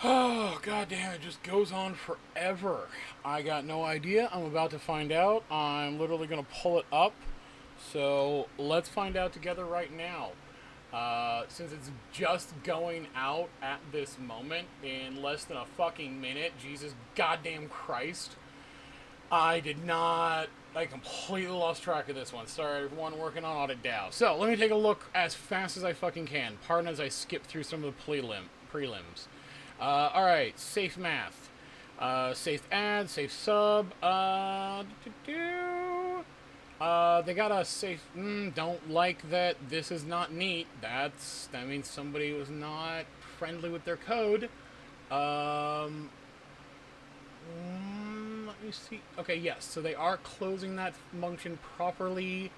Oh, goddamn, it just goes on forever. I got no idea. I'm about to find out. I'm literally going to pull it up. So let's find out together right now. Since it's just going out at this moment in less than a fucking minute, Jesus goddamn Christ. I did not. I completely lost track of this one. Sorry, everyone working on Audit DAO. So, let me take a look as fast as I fucking can. Pardon as I skip through some of the prelims. Alright, safe math. Safe ad, safe sub. They got a safe. Don't like that. This is not neat. That means somebody was not friendly with their code. Let me see. Okay, yes. So they are closing that function properly.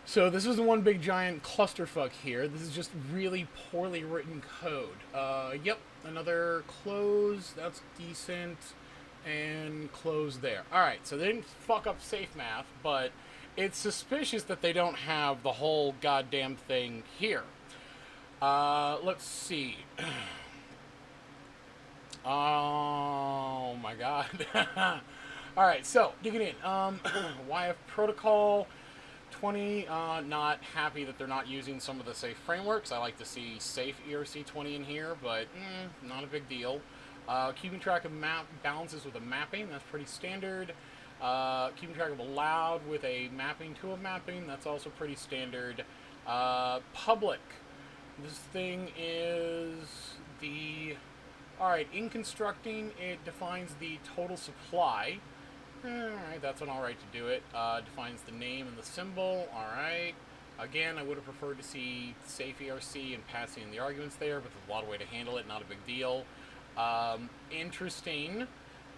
So this is the one big giant clusterfuck here. This is just really poorly written code. Yep. Another close. That's decent. And close there. Alright, so they didn't fuck up safe math, but it's suspicious that they don't have the whole goddamn thing here. Let's see. Oh my god. Alright, so, digging in. YF Protocol 20, not happy that they're not using some of the safe frameworks. I like to see safe ERC 20 in here, but not a big deal. Keeping track of map balances with a mapping, that's pretty standard. Keeping track of allowed with a mapping to a mapping, that's also pretty standard. Public. This thing is the... Alright, in constructing, it defines the total supply. Alright, that's an alright to do it. Defines the name and the symbol. Alright. Again, I would have preferred to see safe ERC and passing in the arguments there, but there's a lot of way to handle it, not a big deal. Interesting.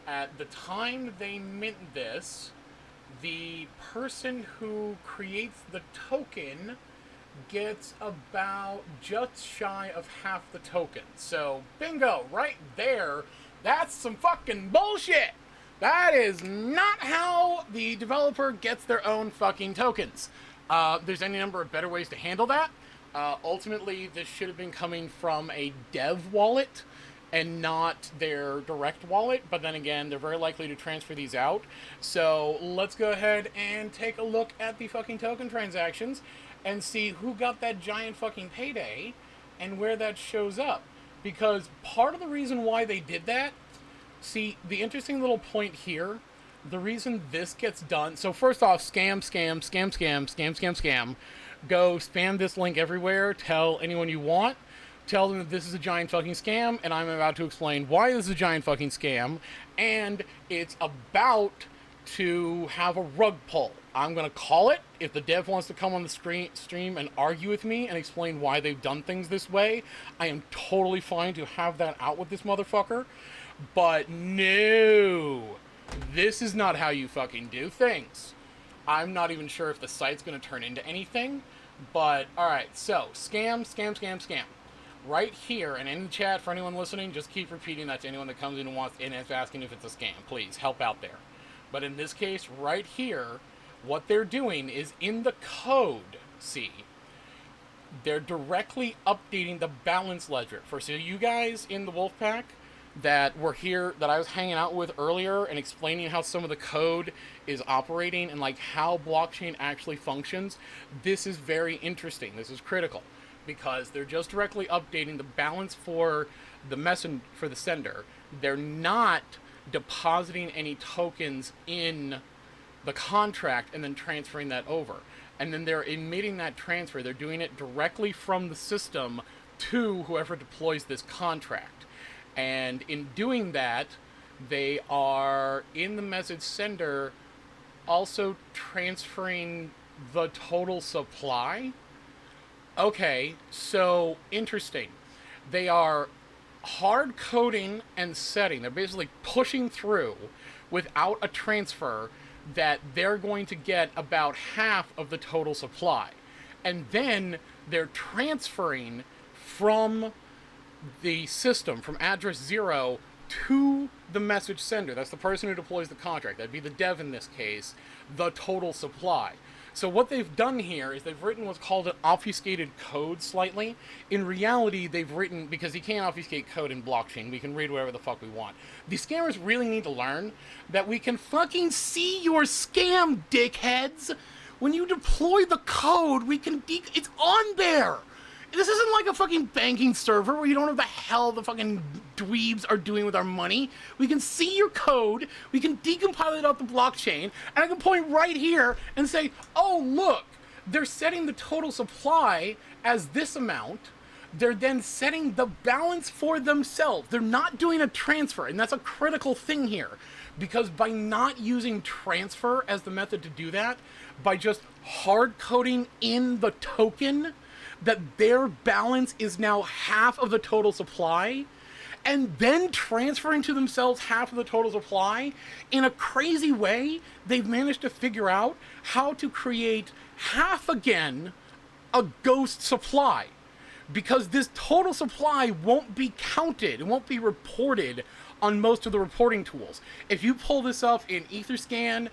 At the time they mint this, the person who creates the token gets about just shy of half the token. So, bingo, right there. That's some fucking bullshit. That is not how the developer gets their own fucking tokens. There's any number of better ways to handle that. Ultimately, this should have been coming from a dev wallet and not their direct wallet, but then again, they're very likely to transfer these out. So let's go ahead and take a look at the fucking token transactions and see who got that giant fucking payday and where that shows up. Because part of the reason why they did that, see, the interesting little point here, the reason this gets done, so first off, scam. Go spam this link everywhere, tell anyone you want, tell them that this is a giant fucking scam, and I'm about to explain why this is a giant fucking scam, and it's about to have a rug pull. I'm going to call it. If the dev wants to come on the stream and argue with me and explain why they've done things this way, I am totally fine to have that out with this motherfucker. But no, this is not how you fucking do things. I'm not even sure if the site's going to turn into anything, but alright, so scam. Right here, and in the chat for anyone listening, just keep repeating that to anyone that comes in and wants in and is asking if it's a scam. Please, help out there. But in this case, right here, what they're doing is in the code, see, they're directly updating the balance ledger. For so you guys in the Wolfpack that were here, that I was hanging out with earlier and explaining how some of the code is operating and like how blockchain actually functions, this is very interesting. This is critical. Because they're just directly updating the balance for the sender. They're not depositing any tokens in the contract and then transferring that over. And then they're emitting that transfer. They're doing it directly from the system to whoever deploys this contract. And in doing that, they are, in the message sender, also transferring the total supply. Okay, so interesting. They are hard coding and setting. They're basically pushing through without a transfer that they're going to get about half of the total supply. And then they're transferring from the system, from address 0 to the message sender. That's the person who deploys the contract. That'd be the dev in this case, the total supply. So what they've done here is they've written what's called an obfuscated code slightly. In reality, they've written, because you can't obfuscate code in blockchain, we can read whatever the fuck we want. The scammers really need to learn that we can fucking see your scam, dickheads! When you deploy the code, we can it's on there! This isn't like a fucking banking server where you don't know what the hell the fucking dweebs are doing with our money. We can see your code, we can decompile it out the blockchain, and I can point right here and say, oh, look, they're setting the total supply as this amount. They're then setting the balance for themselves. They're not doing a transfer, and that's a critical thing here. Because by not using transfer as the method to do that, by just hard coding in the token that their balance is now half of the total supply, and then transferring to themselves half of the total supply, in a crazy way, they've managed to figure out how to create half again a ghost supply. Because this total supply won't be counted, it won't be reported on most of the reporting tools. If you pull this up in Etherscan,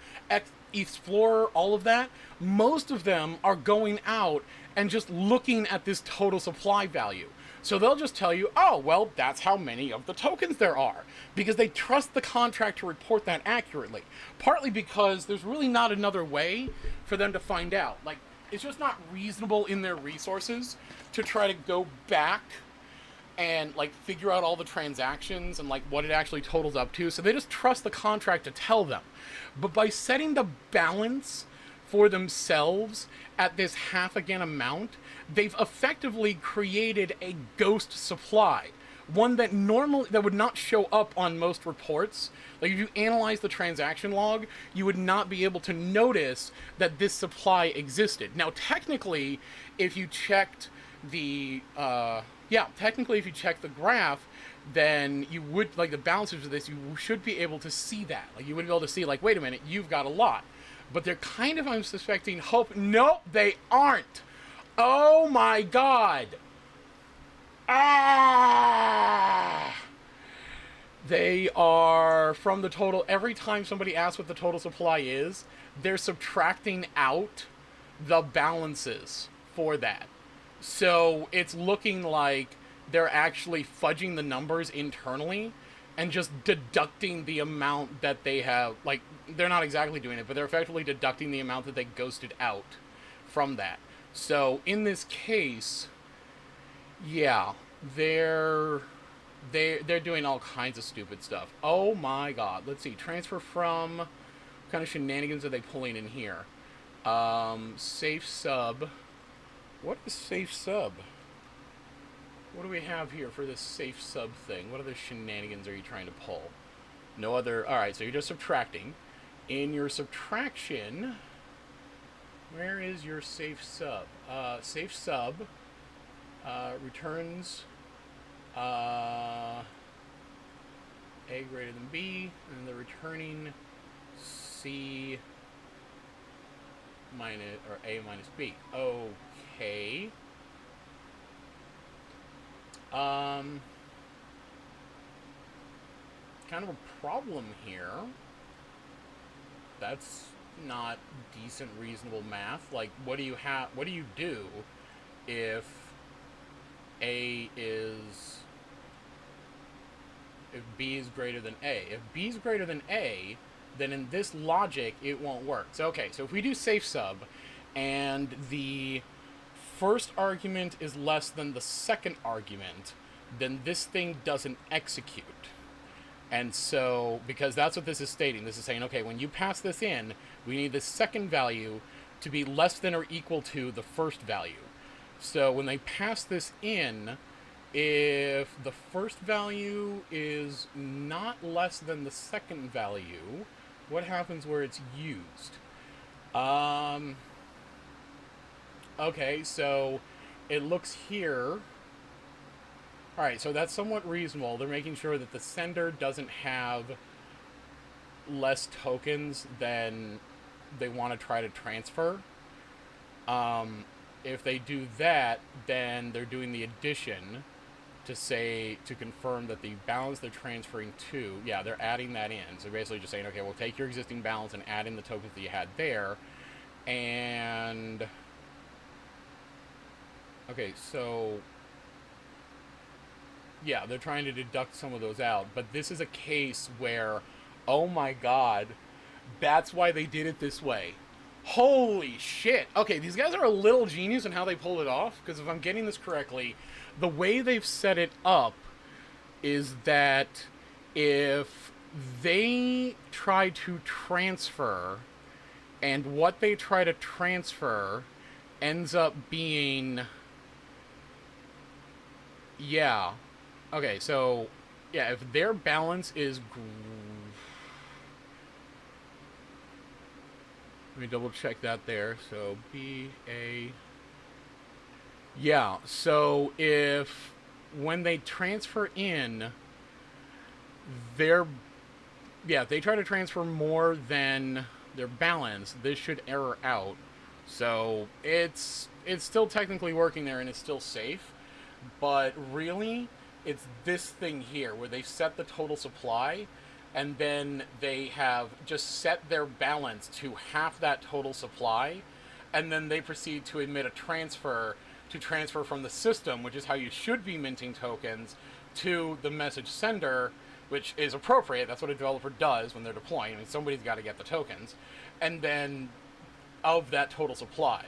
Explorer, all of that, most of them are going out and just looking at this total supply value. So they'll just tell you, oh, well, that's how many of the tokens there are. Because they trust the contract to report that accurately. Partly because there's really not another way for them to find out. Like, it's just not reasonable in their resources to try to go back and, like, figure out all the transactions and, like, what it actually totals up to. So they just trust the contract to tell them. But by setting the balance for themselves at this half again amount, they've effectively created a ghost supply. One that would not show up on most reports. Like, if you analyze the transaction log, you would not be able to notice that this supply existed. Now, technically, if you checked the graph, then you would, like, the balances of this, you should be able to see that. Like, you would be able to see, like, wait a minute, you've got a lot. But they're kind of, I'm suspecting, nope, they aren't. Oh my god. They are, from the total, every time somebody asks what the total supply is, they're subtracting out the balances for that. So it's looking like they're actually fudging the numbers internally and just deducting the amount that they have. Like, they're not exactly doing it, but they're effectively deducting the amount that they ghosted out from that. So in this case, yeah, they're doing all kinds of stupid stuff. Oh my god. Let's see. Transfer from. What kind of shenanigans are they pulling in here? Safe sub. What is safe sub? What do we have here for this safe sub thing? What other shenanigans are you trying to pull? No other. Alright, so you're just subtracting. In your subtraction, where is your safe sub? Safe sub returns A greater than B, and they're returning C minus, or A minus B. Okay. Kind of a problem here. That's not decent, reasonable math. Like, what do you do if B is greater than A? If B is greater than A, then in this logic, it won't work. So, okay, so if we do safe sub, and the first argument is less than the second argument, then this thing doesn't execute. And so, because that's what this is stating, this is saying, okay, when you pass this in, we need the second value to be less than or equal to the first value. So when they pass this in, if the first value is not less than the second value, what happens where it's used? Okay, so it looks here. Alright, so that's somewhat reasonable. They're making sure that the sender doesn't have less tokens than they want to try to transfer. If they do that, then they're doing the addition to confirm that the balance they're transferring to, yeah, they're adding that in. So basically just saying, okay, we'll take your existing balance and add in the tokens that you had there, And okay, so yeah, they're trying to deduct some of those out, but this is a case where, oh my god, that's why they did it this way. Holy shit. Okay, these guys are a little genius in how they pulled it off, because if I'm getting this correctly, the way they've set it up is that if they try to transfer, and what they try to transfer ends up being. Yeah. Okay, so. Yeah, if their balance is. Let me double check that there. So, BA. Yeah, so if. When they transfer in. Their. Yeah, if they try to transfer more than their balance, this should error out. So it's still technically working there and it's still safe, but really it's this thing here where they set the total supply and then they have just set their balance to half that total supply, and then they proceed to emit a transfer to transfer from the system, which is how you should be minting tokens, to the message sender, which is appropriate. That's what a developer does when they're deploying. I mean, somebody's got to get the tokens. And then of that total supply.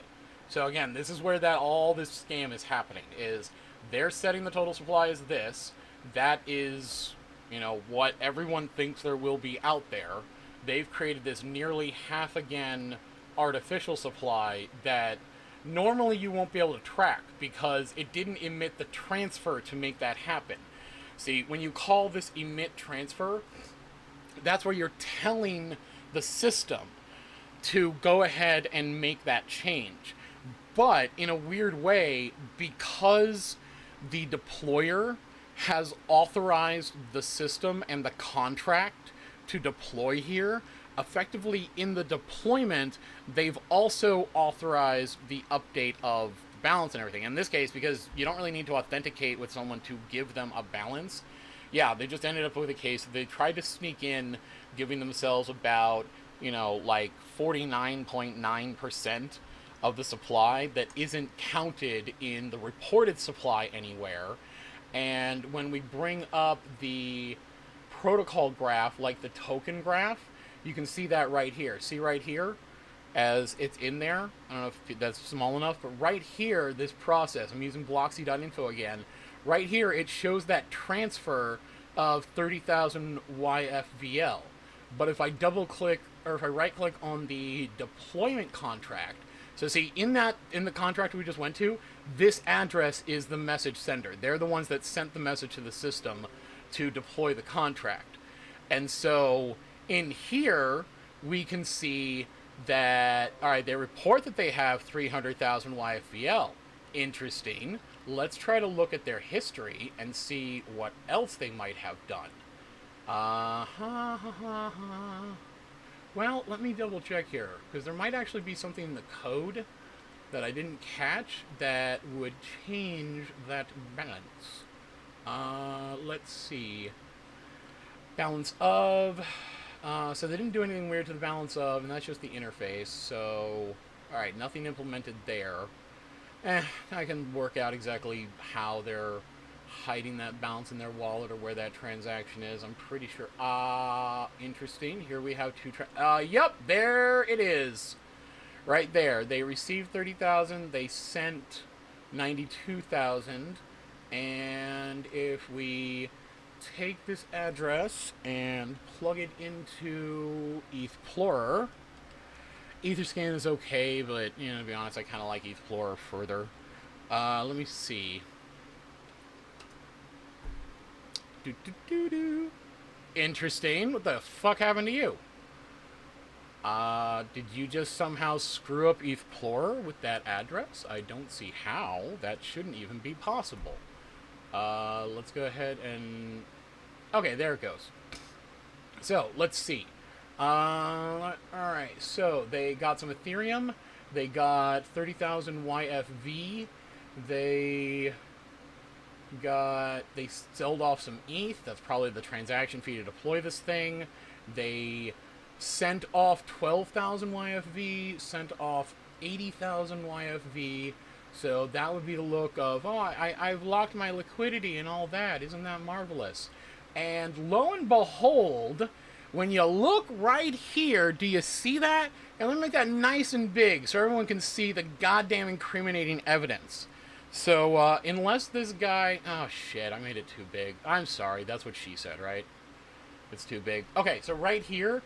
So again, this is where that all this scam is happening, is they're setting the total supply as this. That is, you know, what everyone thinks there will be out there. They've created this nearly half again artificial supply that normally you won't be able to track because it didn't emit the transfer to make that happen. See, when you call this emit transfer, that's where you're telling the system to go ahead and make that change. But in a weird way, because the deployer has authorized the system and the contract to deploy here, effectively in the deployment, they've also authorized the update of balance and everything. In this case, because you don't really need to authenticate with someone to give them a balance, yeah, they just ended up with a case. They tried to sneak in, giving themselves about, you know, like 49.9% of the supply that isn't counted in the reported supply anywhere. And when we bring up the protocol graph, like the token graph, you can see that right here. See right here? As it's in there. I don't know if that's small enough, but right here, this process, I'm using blocksy.info again, right here it shows that transfer of 30,000 YFVL. But if I double click, or if I right click on the deployment contract, so see, in the contract we just went to, this address is the message sender. They're the ones that sent the message to the system to deploy the contract. And so in here, we can see that, all right, they report that they have 300,000 YFVL. Interesting. Let's try to look at their history and see what else they might have done. Well, let me double check here, because there might actually be something in the code that I didn't catch that would change that balance. Let's see. Balance of. So they didn't do anything weird to the balance of, and that's just the interface. So, alright, nothing implemented there. I can work out exactly how they're hiding that balance in their wallet or where that transaction is. I'm pretty sure. Interesting. Here we have two. Yep, there it is. Right there. They received 30,000. They sent 92,000. And if we take this address and plug it into ETHplorer. Etherscan is okay, but, you know, to be honest, I kind of like ETHplorer further. Let me see. Interesting. What the fuck happened to you? Did you just somehow screw up ETHplorer with that address? I don't see how. That shouldn't even be possible. Let's go ahead and... Okay, there it goes. So, let's see. Alright, so they got some Ethereum. They got 30,000 YFV. They sold off some ETH. That's probably the transaction fee to deploy this thing. They sent off 12,000 YFV, sent off 80,000 YFV. So that would be the look of, oh, I've locked my liquidity and all that. Isn't that marvelous? And lo and behold, when you look right here, do you see that? And let me make that nice and big so everyone can see the goddamn incriminating evidence. So, unless this guy... Oh, shit, I made it too big. I'm sorry, that's what she said, right? It's too big. Okay, so right here,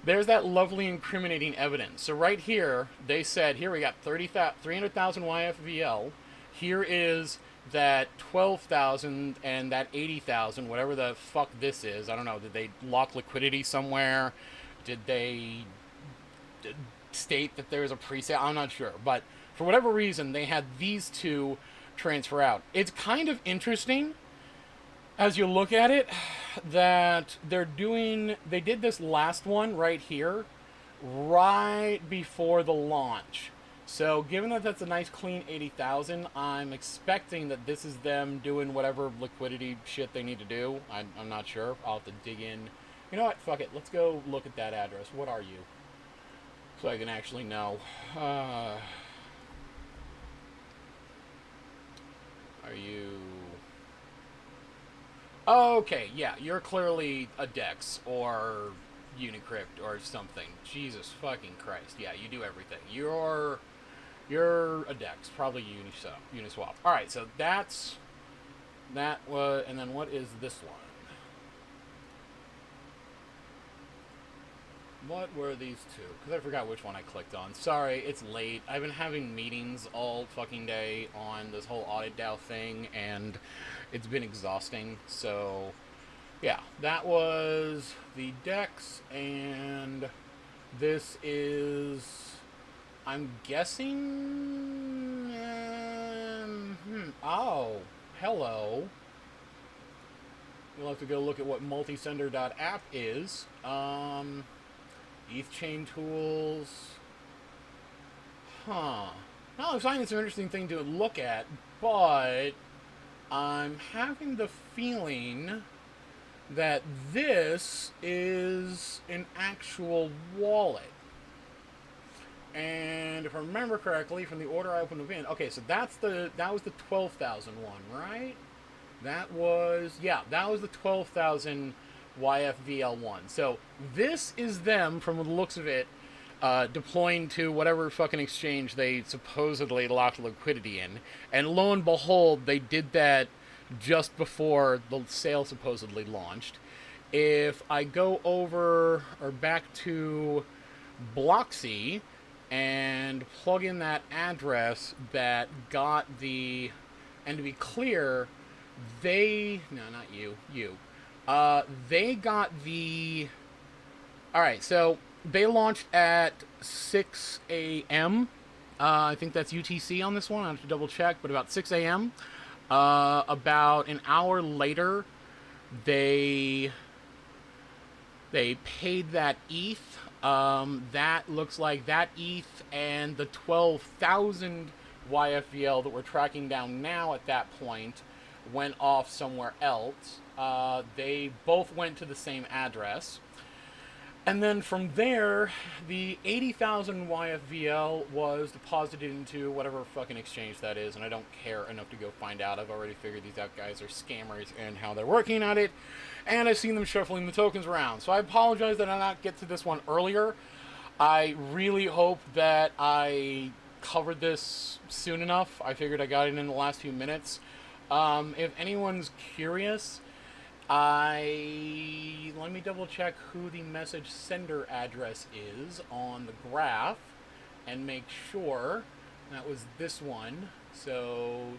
there's that lovely incriminating evidence. So right here, they said, here we got 300,000 YFVL. Here is that 12,000 and that 80,000, whatever the fuck this is. I don't know. Did they lock liquidity somewhere? Did they state that there's a pre-sale? I'm not sure. But for whatever reason, they had these two transfer out. It's kind of interesting as you look at it that they did this last one right here right before the launch. So given that that's a nice clean 80,000, I'm expecting that this is them doing whatever liquidity shit they need to do. I'm not sure. I'll have to dig in. You know what? Fuck it. Let's go look at that address. What are you? So I can actually know. Are you... Okay, yeah, you're clearly a Dex or Unicrypt or something. Jesus fucking Christ. Yeah, you do everything. You're a Dex, probably Uniswap. Alright, so that was, and then what is this one? What were these two? Because I forgot which one I clicked on. Sorry, it's late. I've been having meetings all fucking day on this whole audit DAO thing, and it's been exhausting. So, yeah, that was the Dex, and this is, I'm guessing, oh, hello. You'll have to go look at what multisender.app is. ETH chain tools. Huh. Now I'm finding some interesting thing to look at, but I'm having the feeling that this is an actual wallet. And if I remember correctly from the order I opened up in, okay, so that was the 12,000 one, right? That was the 12,000 YFVL1. So this is them, from the looks of it, deploying to whatever fucking exchange they supposedly locked liquidity in. And lo and behold, they did that just before the sale supposedly launched. If I go over or back to Bloxy and plug in that address that got the... And to be clear, they... No, not you. You. They got the... Alright, so they launched at 6 a.m. I think that's UTC on this one. I have to double check, but about 6 a.m. About an hour later, they paid that ETH. That looks like that ETH and the 12,000 YFVL that we're tracking down now at that point went off somewhere else. They both went to the same address. And then from there, the 80,000 YFVL was deposited into whatever fucking exchange that is, and I don't care enough to go find out. I've already figured these out guys are scammers and how they're working at it, and I've seen them shuffling the tokens around. So I apologize that I did not get to this one earlier. I really hope that I covered this soon enough. I figured I got it in the last few minutes. If anyone's curious, let me double check who the message sender address is on the graph and make sure that was this one. So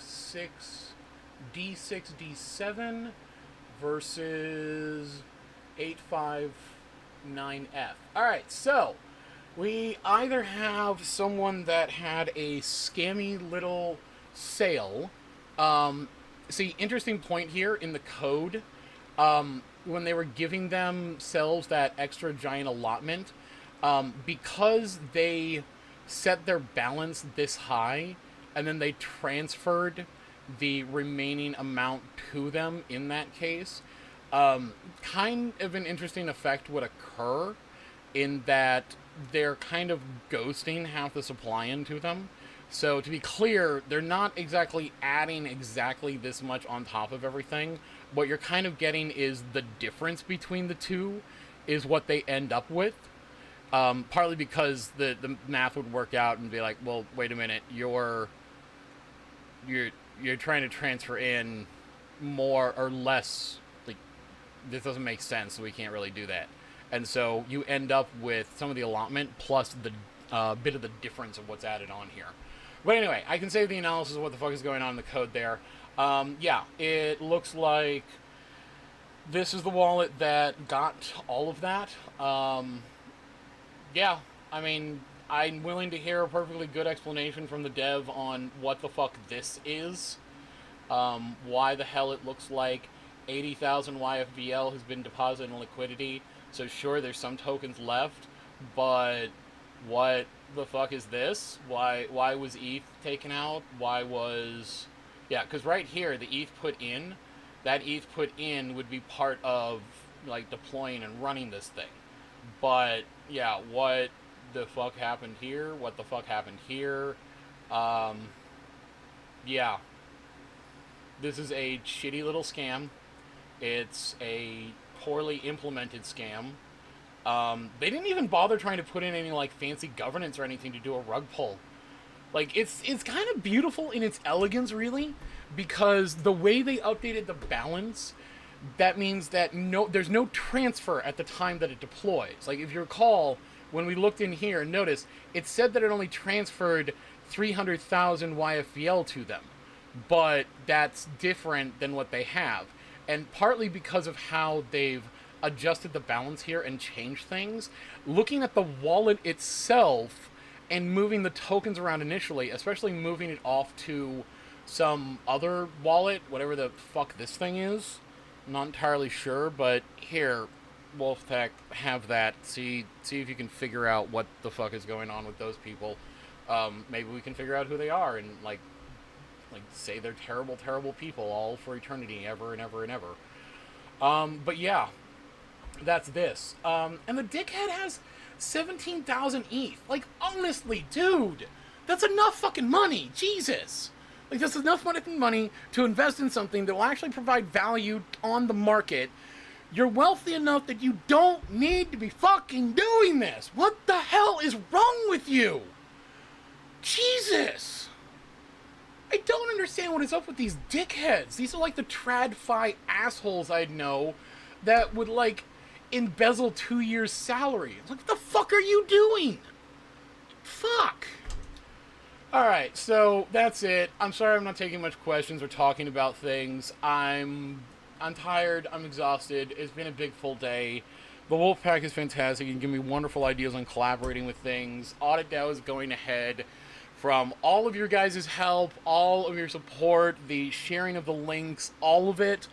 D6D7 versus 859F. Alright, so we either have someone that had a scammy little sale. See, interesting point here in the code. When they were giving themselves that extra giant allotment, because they set their balance this high, and then they transferred the remaining amount to them in that case, kind of an interesting effect would occur in that they're kind of ghosting half the supply into them. So to be clear, they're not exactly adding exactly this much on top of everything. What you're kind of getting is the difference between the two is what they end up with. Partly because the math would work out and be like, well, wait a minute, you're trying to transfer in more or less. Like, this doesn't make sense, so we can't really do that. And so you end up with some of the allotment plus the bit of the difference of what's added on here. But anyway, I can save the analysis of what the fuck is going on in the code there. Yeah, it looks like this is the wallet that got all of that. Yeah, I mean, I'm willing to hear a perfectly good explanation from the dev on what the fuck this is. Why the hell it looks like 80,000 YFVL has been deposited in liquidity. So sure, there's some tokens left, but what the fuck is this? Why was ETH taken out? Why was... Yeah, because right here, the ETH put in, that ETH put in would be part of, like, deploying and running this thing. But, yeah, what the fuck happened here? What the fuck happened here? Yeah. This is a shitty little scam. It's a poorly implemented scam. They didn't even bother trying to put in any, like, fancy governance or anything to do a rug pull. Like, it's kind of beautiful in its elegance, really, because the way they updated the balance, that means that there's no transfer at the time that it deploys. Like, if you recall, when we looked in here and noticed, it said that it only transferred 300,000 YFVL to them. But that's different than what they have. And partly because of how they've adjusted the balance here and changed things, looking at the wallet itself and moving the tokens around initially, especially moving it off to some other wallet, whatever the fuck this thing is, I'm not entirely sure, but here, Wolftech, have that. See if you can figure out what the fuck is going on with those people. Maybe we can figure out who they are and, like say they're terrible, terrible people all for eternity, ever and ever and ever. But yeah, that's this. And the dickhead has 17,000 ETH. Like, honestly, dude, that's enough fucking money. Jesus. Like, that's enough money to invest in something that will actually provide value on the market. You're wealthy enough that you don't need to be fucking doing this. What the hell is wrong with you? Jesus. I don't understand what is up with these dickheads. These are like the TradFi assholes I know that would, like, embezzle 2 years' salary. Like, what the fuck are you doing? Fuck. Alright, so that's it. I'm sorry I'm not taking much questions or talking about things. I'm tired. I'm exhausted. It's been a big full day. The Wolfpack is fantastic. You can give me wonderful ideas on collaborating with things. Audit DAO is going ahead. From all of your guys' help, all of your support, the sharing of the links, all of it,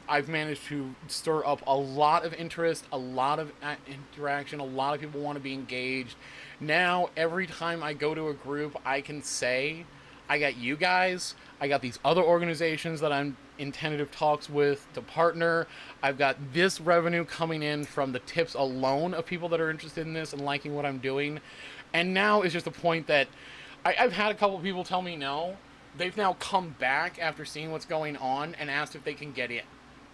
I've managed to stir up a lot of interest, a lot of interaction, a lot of people want to be engaged. Now, every time I go to a group, I can say, I got you guys, I got these other organizations that I'm in tentative talks with to partner. I've got this revenue coming in from the tips alone of people that are interested in this and liking what I'm doing. And now is just a point that I've had a couple people tell me no. They've now come back after seeing what's going on and asked if they can get in.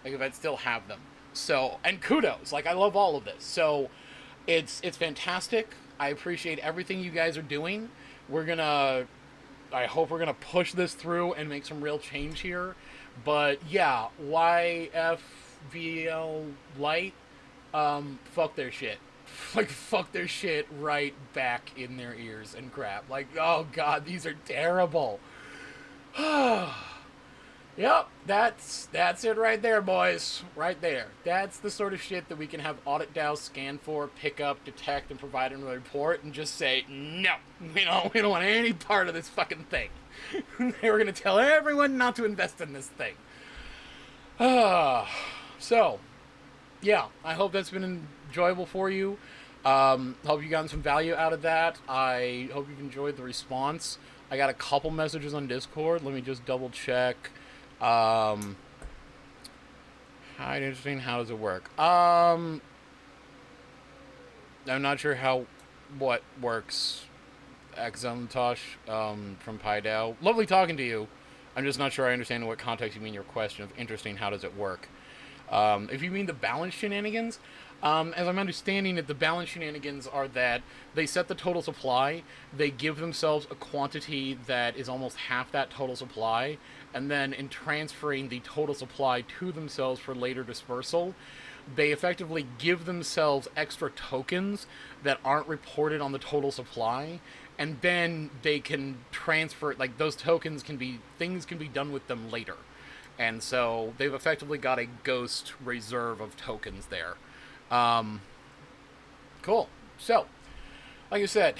Like, if I'd still have them. So, and kudos. Like, I love all of this. So, it's fantastic. I appreciate everything you guys are doing. I hope we're gonna push this through and make some real change here. But, yeah, YFV Lite, fuck their shit. Like, fuck their shit right back in their ears and crap. Like, oh god, these are terrible. Yep, that's it right there, boys. Right there. That's the sort of shit that we can have Audit DAO scan for, pick up, detect, and provide in a report, and just say, no, we don't want any part of this fucking thing. They were gonna tell everyone not to invest in this thing. So, yeah, I hope that's been enjoyable for you. Hope you gotten some value out of that. I hope you've enjoyed the response. I got a couple messages on Discord. Let me just double check. Hi, interesting. How does it work? I'm not sure what works. Axontosh from Paido. Lovely talking to you. I'm just not sure I understand in what context you mean your question of interesting, how does it work? If you mean the balance shenanigans, as I'm understanding it, the balance shenanigans are that they set the total supply, they give themselves a quantity that is almost half that total supply, and then in transferring the total supply to themselves for later dispersal, they effectively give themselves extra tokens that aren't reported on the total supply, and then they can transfer, like, those tokens can be, things can be done with them later. And so they've effectively got a ghost reserve of tokens there. Cool. So, like I said,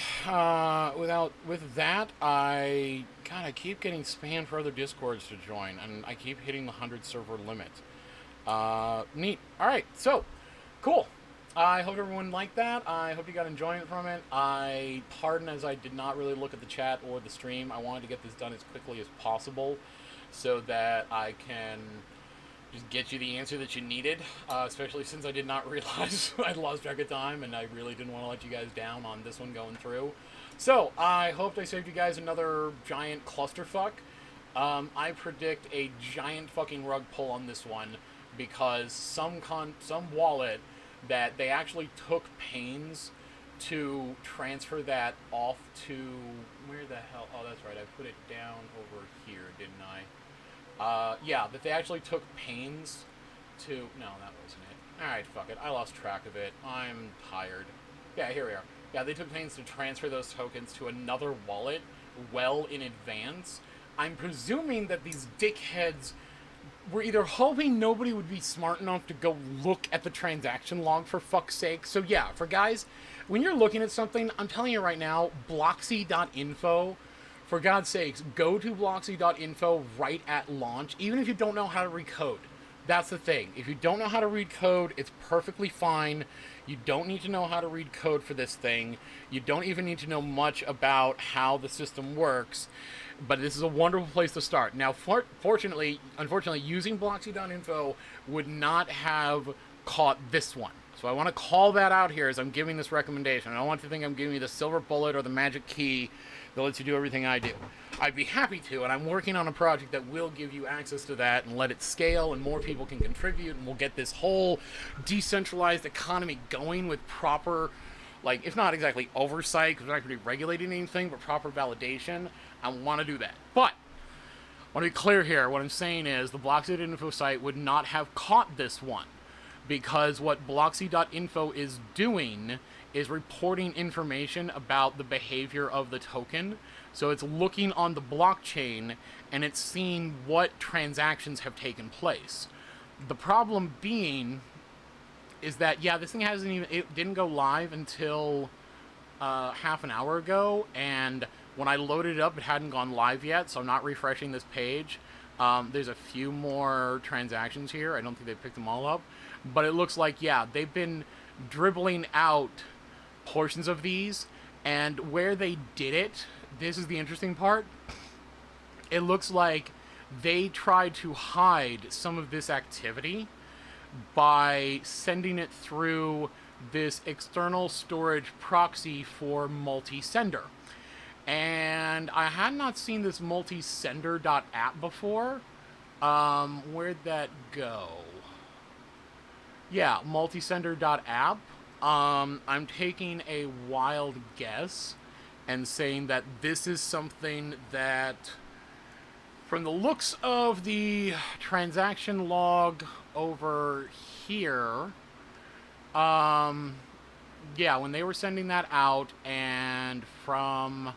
with that, I keep getting spammed for other discords to join, and I keep hitting the 100 server limit. Neat. All right. So, cool. I hope everyone liked that. I hope you got enjoyment from it. Pardon as I did not really look at the chat or the stream. I wanted to get this done as quickly as possible so that I can just get you the answer that you needed, especially since I did not realize I'd lost track of time and I really didn't want to let you guys down on this one going through. So, I hoped I saved you guys another giant clusterfuck. I predict a giant fucking rug pull on this one because some wallet that they actually took pains to transfer that off to, where the hell, oh that's right, I put it down over here, didn't I? Yeah, that they actually took pains to, no, that wasn't it. Alright, fuck it, I lost track of it, I'm tired. Yeah, here we are. Yeah, they took pains to transfer those tokens to another wallet well in advance. I'm presuming that these dickheads were either hoping nobody would be smart enough to go look at the transaction log, for fuck's sake. So yeah, for guys, when you're looking at something, I'm telling you right now, bloxy.info, for God's sakes, go to bloxy.info right at launch, even if you don't know how to read code. That's the thing. If you don't know how to read code, it's perfectly fine. You don't need to know how to read code for this thing. You don't even need to know much about how the system works. But this is a wonderful place to start. Now, unfortunately, using bloxy.info would not have caught this one. So I want to call that out here as I'm giving this recommendation. I don't want you to think I'm giving you the silver bullet or the magic key that lets you do everything I do. I'd be happy to, and I'm working on a project that will give you access to that and let it scale, and more people can contribute, and we'll get this whole decentralized economy going with proper, like, if not exactly oversight, because we're not going to be regulating anything, but proper validation. I want to do that. But I want to be clear here. What I'm saying is the Bloxy.info site would not have caught this one, because what Bloxy.info is doing is reporting information about the behavior of the token. So it's looking on the blockchain and it's seeing what transactions have taken place. The problem being is that, yeah, this thing it didn't go live until half an hour ago, and when I loaded it up, it hadn't gone live yet, so I'm not refreshing this page. There's a few more transactions here. I don't think they picked them all up. But it looks like, yeah, they've been dribbling out portions of these, and where they did it, this is the interesting part, it looks like they tried to hide some of this activity by sending it through this external storage proxy for multi-sender. And I had not seen this multisender.app before. Where'd that go? Yeah, multisender.app. I'm taking a wild guess and saying that this is something that, from the looks of the transaction log over here, yeah, when they were sending that out, and from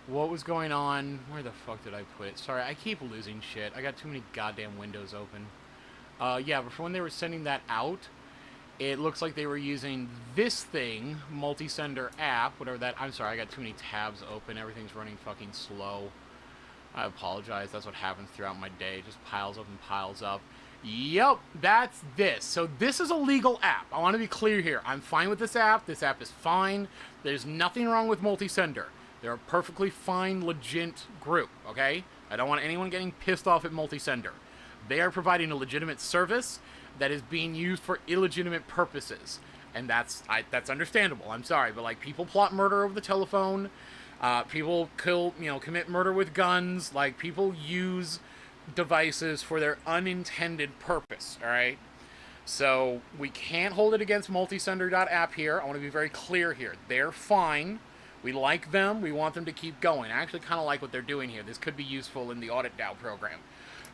what was going on, where the fuck did I put it? Sorry, I keep losing shit. I got too many goddamn windows open. Yeah, but from when they were sending that out, it looks like they were using this thing, multi-sender app, whatever that, I'm sorry, I got too many tabs open, everything's running fucking slow. I apologize, that's what happens throughout my day, it just piles up and piles up. Yep, that's this. So this is a legal app. I want to be clear here. I'm fine with this app is fine. There's nothing wrong with multi-sender. They're a perfectly fine, legit group, okay? I don't want anyone getting pissed off at multi-sender. They are providing a legitimate service that is being used for illegitimate purposes. and that's understandable. I'm sorry, but like people plot murder over the telephone, people commit murder with guns. Like people use devices for their unintended purpose. All right. So we can't hold it against multisender.app here. I want to be very clear here. They're fine. We like them. We want them to keep going. I actually kind of like what they're doing here. This could be useful in the Audit DAO program.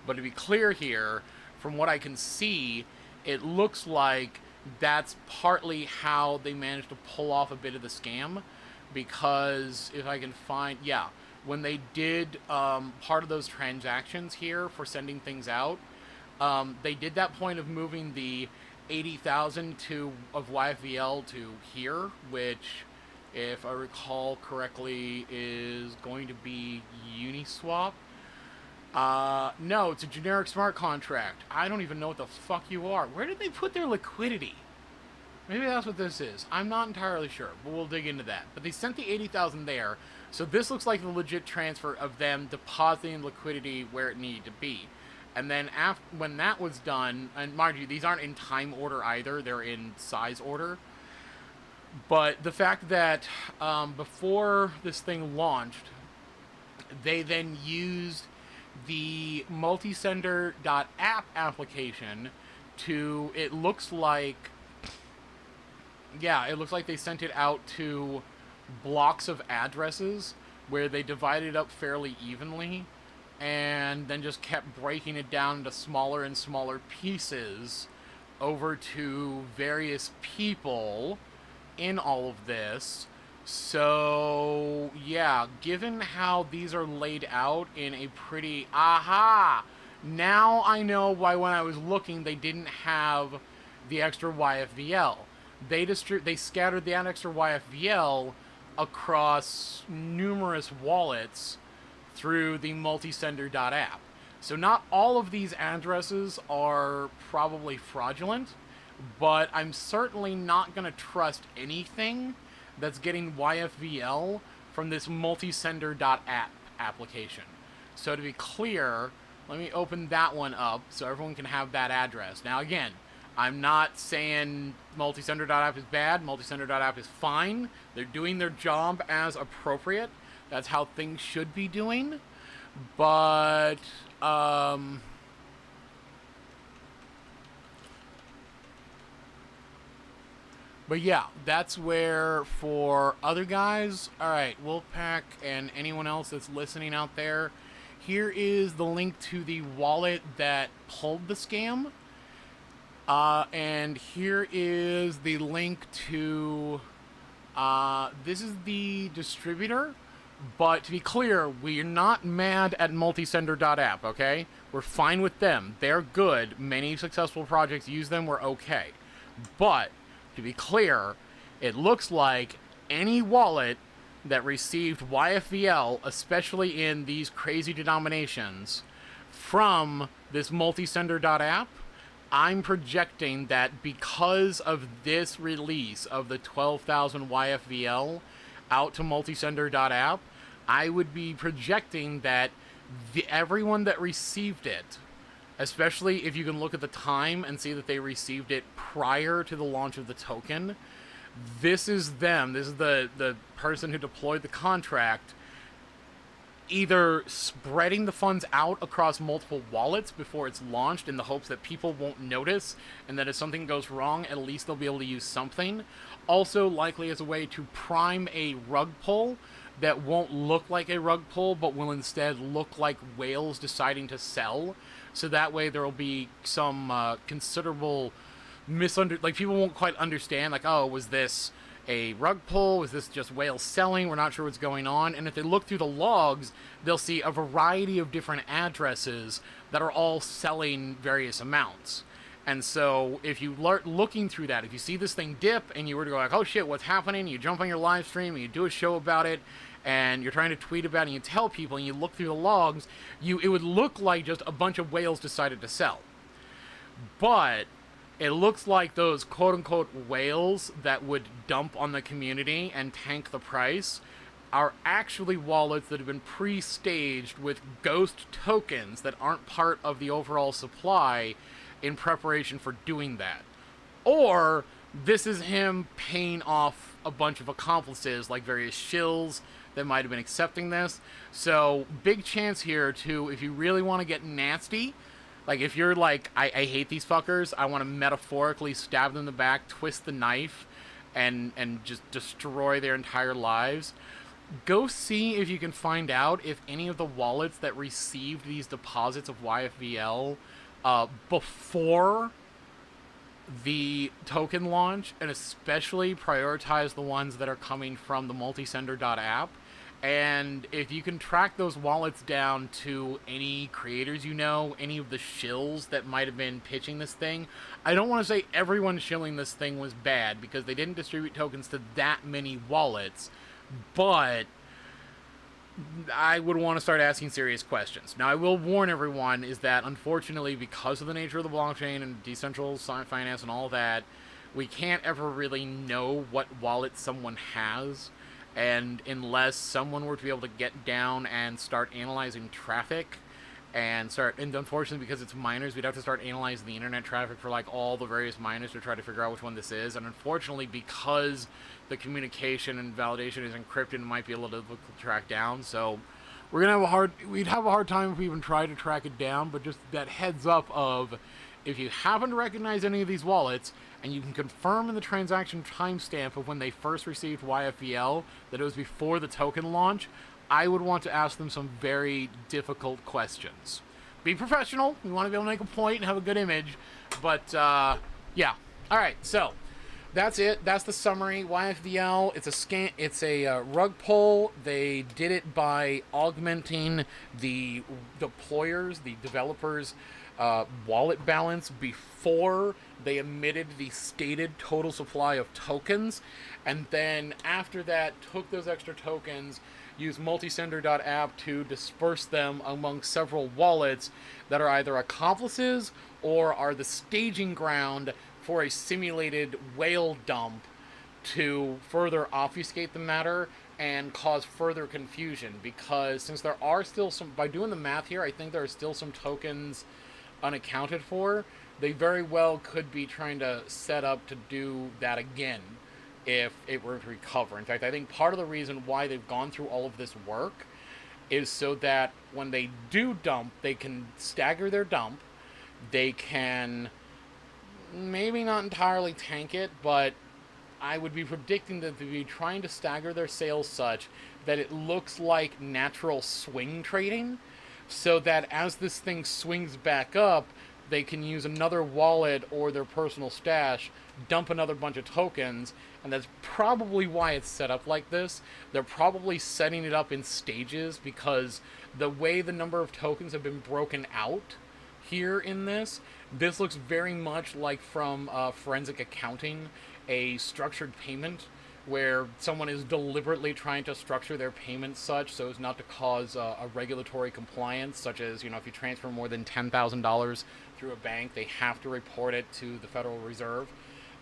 But to be clear here, from what I can see, it looks like that's partly how they managed to pull off a bit of the scam. Because if I can find, yeah, when they did part of those transactions here for sending things out, they did that point of moving the 80,000 of YFVL to here, which, if I recall correctly, is going to be Uniswap. No, it's a generic smart contract. I don't even know what the fuck you are. Where did they put their liquidity? Maybe that's what this is. I'm not entirely sure, but we'll dig into that. But they sent the 80,000 there, so this looks like the legit transfer of them depositing liquidity where it needed to be. And then when that was done, and mind you, these aren't in time order either, they're in size order. But the fact that before this thing launched, they then used the multisender.app application to, it looks like they sent it out to blocks of addresses where they divided up fairly evenly, and then just kept breaking it down into smaller and smaller pieces over to various people in all of this. So, yeah, given how these are laid out in a pretty... Aha! Now I know why when I was looking they didn't have the extra YFVL. They scattered that extra YFVL across numerous wallets through the multisender.app. So not all of these addresses are probably fraudulent, but I'm certainly not going to trust anything that's getting YFVL from this multisender.app application. So to be clear, let me open that one up so everyone can have that address. Now again, I'm not saying multisender.app is bad. Multisender.app is fine. They're doing their job as appropriate. That's how things should be doing. But, yeah, that's where for other guys, alright, Wolfpack and anyone else that's listening out there, here is the link to the wallet that pulled the scam. And here is the link to, this is the distributor. But to be clear, we're not mad at multisender.app, okay? We're fine with them. They're good. Many successful projects use them. We're okay. But, to be clear, it looks like any wallet that received YFVL, especially in these crazy denominations, from this multisender.app, I'm projecting that because of this release of the 12,000 YFVL out to multisender.app, I would be projecting that everyone that received it, especially if you can look at the time and see that they received it prior to the launch of the token, this is them. This is the person who deployed the contract, either spreading the funds out across multiple wallets before it's launched in the hopes that people won't notice, and that if something goes wrong, at least they'll be able to use something. Also likely as a way to prime a rug pull that won't look like a rug pull, but will instead look like whales deciding to sell. So that way there will be some considerable like people won't quite understand, like, oh, was this a rug pull? Was this just whales selling? We're not sure what's going on. And if they look through the logs, they'll see a variety of different addresses that are all selling various amounts. And so if you looking through that, if you see this thing dip and you were to go like, oh shit, what's happening? You jump on your live stream and you do a show about it, and you're trying to tweet about it, and you tell people, and you look through the logs, it would look like just a bunch of whales decided to sell. But it looks like those quote-unquote whales that would dump on the community and tank the price are actually wallets that have been pre-staged with ghost tokens that aren't part of the overall supply in preparation for doing that. Or This is him paying off a bunch of accomplices, like various shills that might have been accepting this. So, big chance here to, if you really want to get nasty, like if you're like, I hate these fuckers, I want to metaphorically stab them in the back, twist the knife, and just destroy their entire lives, go see if you can find out if any of the wallets that received these deposits of YFVL before the token launch, and especially prioritize the ones that are coming from the multisender.app. And if you can track those wallets down to any creators you know, any of the shills that might have been pitching this thing, I don't want to say everyone shilling this thing was bad, because they didn't distribute tokens to that many wallets, but I would want to start asking serious questions. Now, I will warn everyone is that, unfortunately, because of the nature of the blockchain and decentralized finance and all that, we can't ever really know what wallet someone has. And unless someone were to be able to get down and start analyzing traffic, and unfortunately, because it's miners, we'd have to start analyzing the internet traffic for like all the various miners to try to figure out which one this is. And unfortunately, because the communication and validation is encrypted, it might be a little difficult to track down. So we'd have a hard time if we even tried to track it down. But just that heads up of, if you happen to recognize any of these wallets, and you can confirm in the transaction timestamp of when they first received YFVL that it was before the token launch, I would want to ask them some very difficult questions. Be professional. We want to be able to make a point and have a good image. But, yeah. Alright, so that's it. That's the summary. YFVL, it's a rug pull. They did it by augmenting the deployers, the developers' wallet balance before they emitted the stated total supply of tokens, and then after that took those extra tokens, used multisender.app to disperse them among several wallets that are either accomplices or are the staging ground for a simulated whale dump to further obfuscate the matter and cause further confusion. Because since there are still some, by doing the math here, I think there are still some tokens unaccounted for, they very well could be trying to set up to do that again if it were to recover. In fact, I think part of the reason why they've gone through all of this work is so that when they do dump, they can stagger their dump, they can maybe not entirely tank it, but I would be predicting that they'd be trying to stagger their sales such that it looks like natural swing trading, so that as this thing swings back up, they can use another wallet or their personal stash, dump another bunch of tokens, and that's probably why it's set up like this. They're probably setting it up in stages, because the way the number of tokens have been broken out here in this looks very much like from forensic accounting, a structured payment, where someone is deliberately trying to structure their payment such so as not to cause a regulatory compliance, such as, you know, if you transfer more than $10,000 through a bank, they have to report it to the Federal Reserve,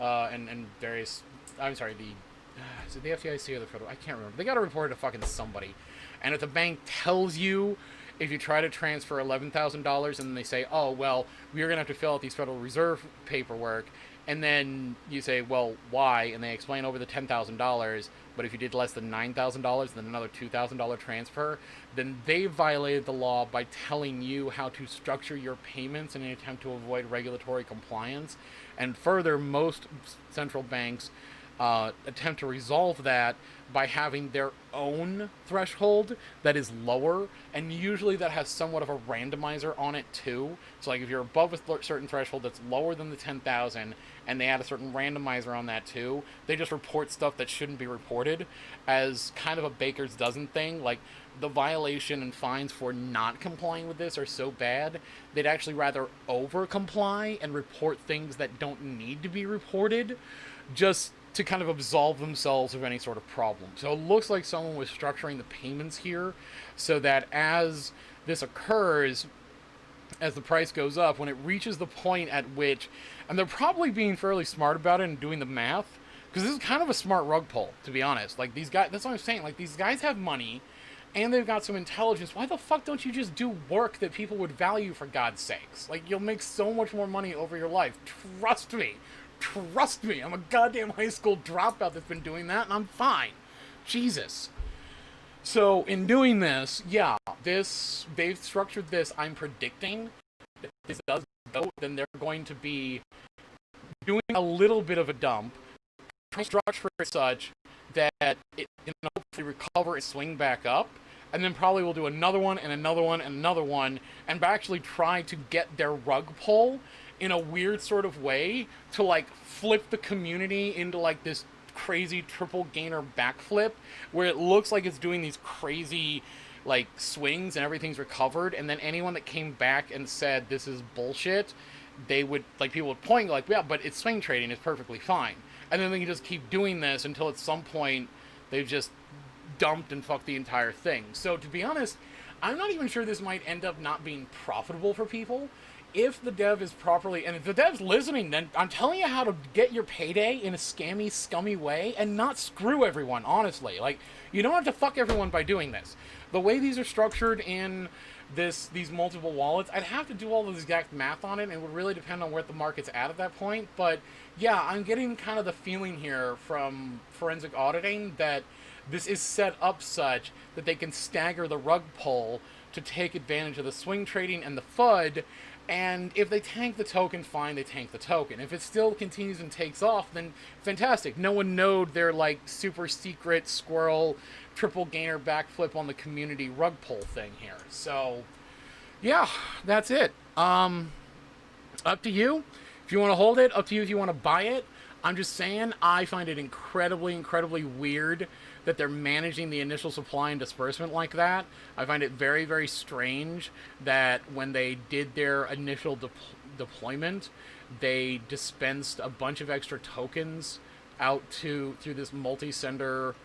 and various, I'm sorry, is it the FDIC or the Federal? I can't remember. They got to report it to fucking somebody. And if the bank tells you, if you try to transfer $11,000 and then they say, oh, well, we're going to have to fill out these Federal Reserve paperwork, and then you say, well, why? And they explain over the $10,000, but if you did less than $9,000, then another $2,000 transfer, then they violated the law by telling you how to structure your payments in an attempt to avoid regulatory compliance. And further, most central banks attempt to resolve that by having their own threshold that is lower, and usually that has somewhat of a randomizer on it too. So like if you're above a certain threshold that's lower than the 10,000 and they add a certain randomizer on that too, they just report stuff that shouldn't be reported as kind of a baker's dozen thing. Like the violation and fines for not complying with this are so bad, they'd actually rather over comply and report things that don't need to be reported, just to kind of absolve themselves of any sort of problem. So it looks like someone was structuring the payments here so that as this occurs, as the price goes up, when it reaches the point at which, and they're probably being fairly smart about it and doing the math, because this is kind of a smart rug pull, to be honest. Like these guys, that's what I'm saying, like these guys have money and they've got some intelligence. Why the fuck don't you just do work that people would value, for God's sakes? Like, you'll make so much more money over your life. Trust me. Trust me, I'm a goddamn high school dropout that's been doing that, and I'm fine. Jesus. So, in doing this, yeah, they've structured this, I'm predicting, that this does go, then they're going to be doing a little bit of a dump, structure it such that it can hopefully recover and swing back up, and then probably we'll do another one, and another one, and another one, and actually try to get their rug pull in a weird sort of way to, like, flip the community into, like, this crazy triple gainer backflip where it looks like it's doing these crazy like swings and everything's recovered, and then anyone that came back and said this is bullshit, they would, like, people would point like, yeah, but it's swing trading, it's perfectly fine, and then they can just keep doing this until at some point they've just dumped and fucked the entire thing. So to be honest, I'm not even sure this might end up not being profitable for people. If the dev is properly, and if the dev's listening, then I'm telling you how to get your payday in a scammy, scummy way and not screw everyone, honestly. Like, you don't have to fuck everyone by doing this. The way these are structured in these multiple wallets, I'd have to do all the exact math on it, and it would really depend on where the market's at that point. But yeah, I'm getting kind of the feeling here from forensic auditing that this is set up such that they can stagger the rug pull to take advantage of the swing trading and the FUD. And if they tank the token, fine, they tank the token. If it still continues and takes off, then fantastic. No one knowed their, like, super secret squirrel triple gainer backflip on the community rug pull thing here. So, yeah, that's it. Up to you. If you want to hold it, up to you if you want to buy it. I'm just saying, I find it incredibly, incredibly weird that they're managing the initial supply and disbursement like that. I find it very, very strange that when they did their initial deployment, they dispensed a bunch of extra tokens out through this multi-sender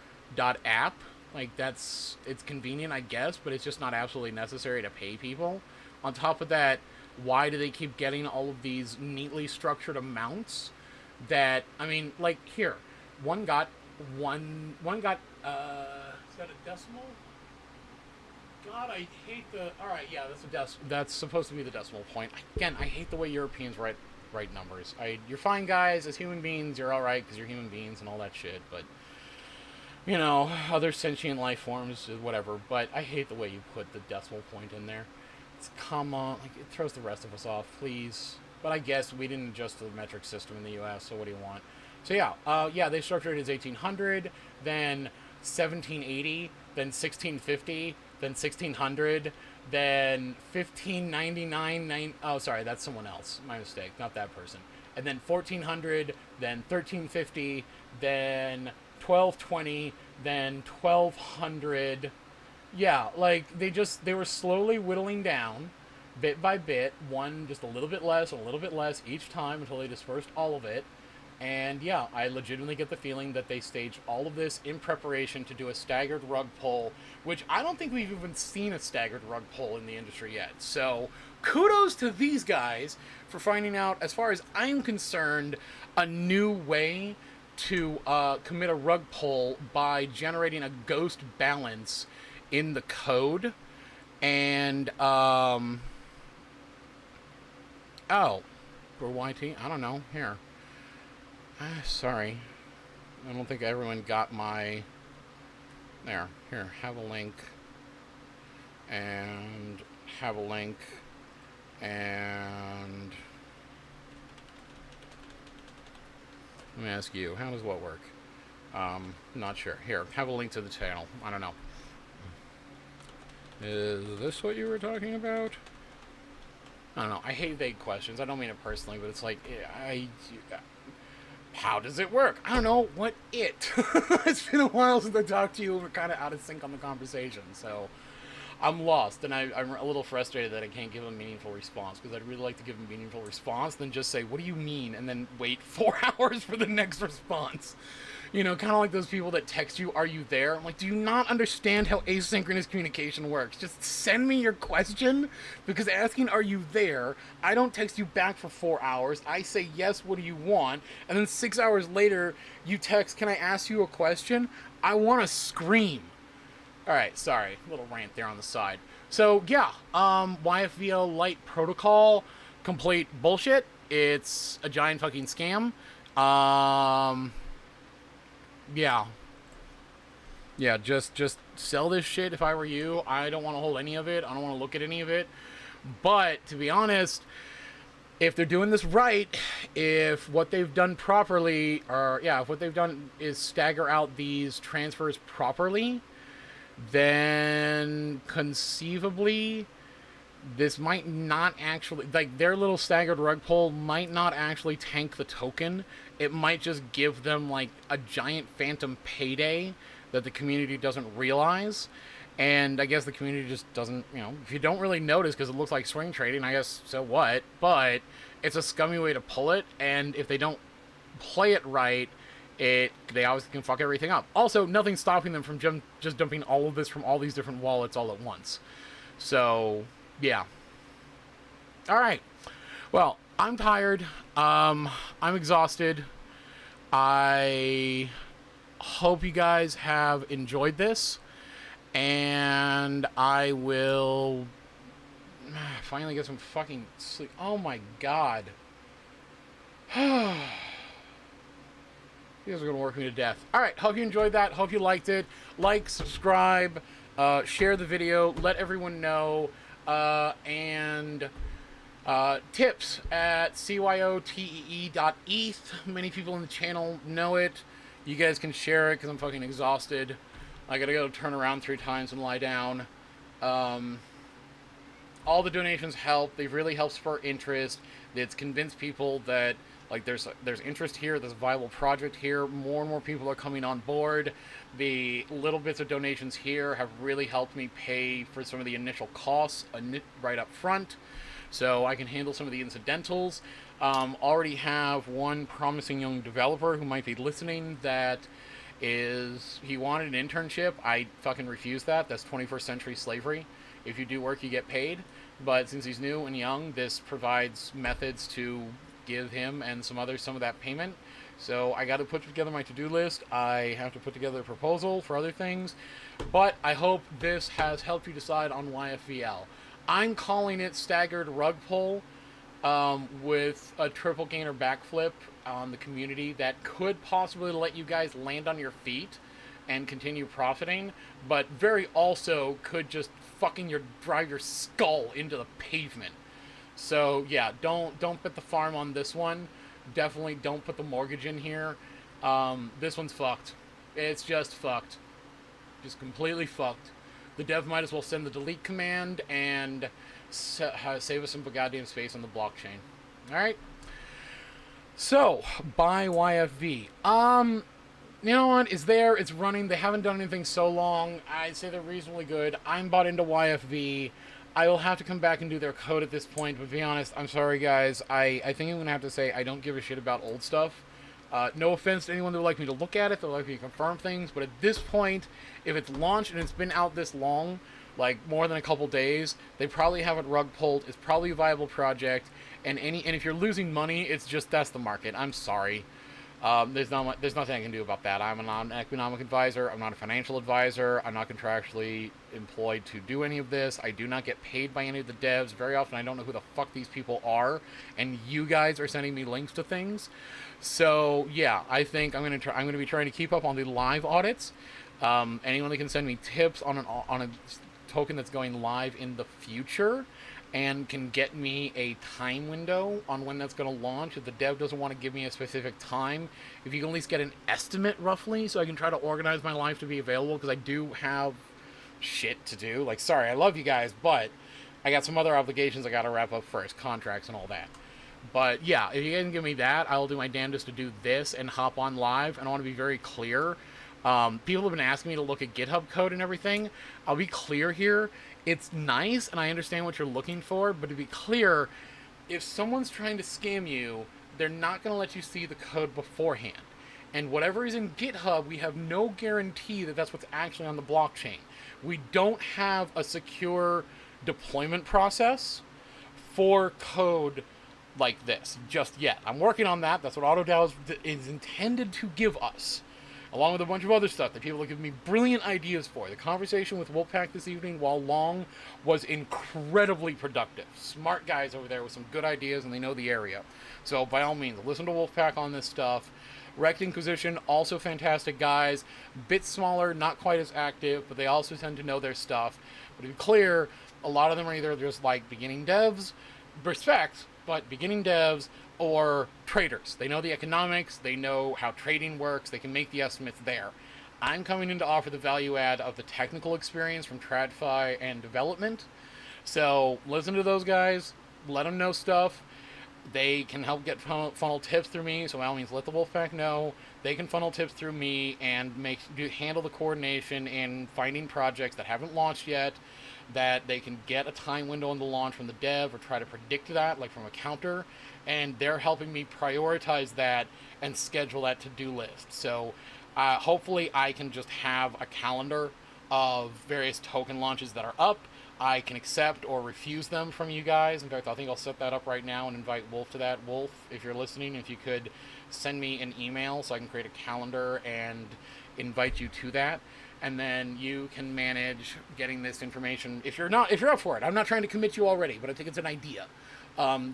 app. Like, it's convenient, I guess, but it's just not absolutely necessary to pay people. On top of that, why do they keep getting all of these neatly structured amounts that, I mean, like, here, one got, is that a decimal? God, I hate the, alright, yeah, that's supposed to be the decimal point. Again, I hate the way Europeans write numbers. You're fine, guys, as human beings, you're alright, because you're human beings and all that shit, but, you know, other sentient life forms, whatever, but I hate the way you put the decimal point in there. It's, come on, like, it throws the rest of us off, please. But I guess we didn't adjust the metric system in the US, so what do you want? So yeah, they structured it as 1800, then 1780, then 1650, then 1600, then 1599, oh, sorry, that's someone else. My mistake, not that person. And then 1400, then 1350, then 1220, then 1200. Yeah, like, they were slowly whittling down, bit by bit, one just a little bit less each time until they dispersed all of it. And yeah, I legitimately get the feeling that they staged all of this in preparation to do a staggered rug pull, which I don't think we've even seen a staggered rug pull in the industry yet. So kudos to these guys for finding out, as far as I'm concerned, a new way to commit a rug pull by generating a ghost balance in the code. And oh, for YT, I don't know, here. Sorry, I don't think everyone got my, here, have a link, and have a link, and let me ask you, how does what work? Not sure. Here, have a link to the channel. I don't know. Is this what you were talking about? I don't know. I hate vague questions. I don't mean it personally, but it's like, how does it work? I don't know. What it? It's been a while since I talked to you. We're kind of out of sync on the conversation, so I'm lost, and I'm a little frustrated that I can't give a meaningful response, because I'd really like to give a meaningful response, then just say, what do you mean? And then wait 4 hours for the next response. You know, kind of like those people that text you, are you there? I'm like, do you not understand how asynchronous communication works? Just send me your question, because asking, are you there? I don't text you back for 4 hours. I say, yes, what do you want? And then 6 hours later, you text, can I ask you a question? I want to scream. Alright, sorry, a little rant there on the side. So, yeah, YFV Lite Protocol, complete bullshit. It's a giant fucking scam. Yeah. Yeah, just sell this shit if I were you. I don't want to hold any of it. I don't want to look at any of it. But to be honest, if they're doing this right, if what they've done properly, or yeah, if what they've done is stagger out these transfers properly, then conceivably this might not actually, like, their little staggered rug pull might not actually tank the token. It might just give them like a giant phantom payday that the community doesn't realize. And I guess the community just doesn't, if you don't really notice because it looks like swing trading, I guess so what? But it's a scummy way to pull it, and if they don't play it right, they obviously can fuck everything up. Also, nothing's stopping them from just dumping all of this from all these different wallets all at once. So, yeah. Alright. Well, I'm tired. I'm exhausted. I hope you guys have enjoyed this. And I will finally get some fucking sleep. Oh my god. You guys are going to work me to death. Alright, hope you enjoyed that. Hope you liked it. Like, subscribe, share the video, let everyone know. And tips at cyotee.eth. Many people in the channel know it. You guys can share it because I'm fucking exhausted. I gotta go turn around 3 times and lie down. All the donations help. They've really helped spur interest. It's convinced people that like there's interest here. There's a viable project here. More and more people are coming on board. The little bits of donations here have really helped me pay for some of the initial costs right up front, so I can handle some of the incidentals. Already have one promising young developer who might be listening that he wanted an internship. I fucking refused that. That's 21st century slavery. If you do work, you get paid. But since he's new and young, this provides methods to give him and some others some of that payment. So I got to put together my to-do list. I have to put together a proposal for other things. But I hope this has helped you decide on YFVL. I'm calling it staggered rug pull with a triple gainer backflip on the community that could possibly let you guys land on your feet and continue profiting, but very also could just fucking drive your skull into the pavement. So yeah, don't bet the farm on this one. Definitely don't put the mortgage in here. This one's fucked. It's just fucked. Just completely fucked. The dev might as well send the delete command and save us some goddamn space on the blockchain. Alright? So, buy YFV. You know what? It's there. It's running. They haven't done anything so long. I'd say they're reasonably good. I'm bought into YFV. I will have to come back and do their code at this point, but to be honest, I'm sorry, guys. I think I'm going to have to say I don't give a shit about old stuff. No offense to anyone that would like me to look at it, that would like me to confirm things, but at this point, if it's launched and it's been out this long, like more than a couple days, they probably have it rug pulled. It's probably a viable project, and if you're losing money, it's just that's the market. I'm sorry. There's nothing I can do about that. I'm not an economic advisor. I'm not a financial advisor. I'm not contractually employed to do any of this. I do not get paid by any of the devs. Very often I don't know who the fuck these people are, and you guys are sending me links to things. So yeah, I think I'm going to be trying to keep up on the live audits. Anyone that can send me tips on a token that's going live in the future and can get me a time window on when that's going to launch. If the dev doesn't want to give me a specific time, if you can at least get an estimate roughly so I can try to organize my life to be available, because I do have shit to do. Like, sorry, I love you guys, but I got some other obligations I got to wrap up first, contracts and all that. But yeah, if you can give me that, I'll do my damnedest to do this and hop on live. And I want to be very clear. People have been asking me to look at GitHub code and everything. I'll be clear here. It's nice, and I understand what you're looking for, but to be clear, if someone's trying to scam you, they're not going to let you see the code beforehand. And whatever is in GitHub, we have no guarantee that that's what's actually on the blockchain. We don't have a secure deployment process for code like this just yet. I'm working on that. That's what AutoDAO is intended to give us. along with a bunch of other stuff that people have given me brilliant ideas for. The conversation with Wolfpack this evening, while long, was incredibly productive. Smart guys over there with some good ideas, and they know the area. So by all means, listen to Wolfpack on this stuff. Wrecked Inquisition, also fantastic guys. Bit smaller, not quite as active, but they also tend to know their stuff. But to be clear, a lot of them are either just like beginning devs, respect, but beginning devs, or traders. They know the economics, they know how trading works, they can make the estimates there. I'm coming in to offer the value add of the technical experience from TradFi and development. So listen to those guys, let them know stuff. They can help get funnel tips through me, so by all means let the Wolfpack know. They can funnel tips through me and handle the coordination in finding projects that haven't launched yet, that they can get a time window on the launch from the dev or try to predict that, like from a counter, and they're helping me prioritize that and schedule that to-do list. So hopefully I can just have a calendar of various token launches that are up. I can accept or refuse them from you guys. In fact, I think I'll set that up right now and invite Wolf to that. Wolf, if you're listening, if you could send me an email so I can create a calendar and invite you to that. And then you can manage getting this information. If you're up for it, I'm not trying to commit you already, but I think it's an idea.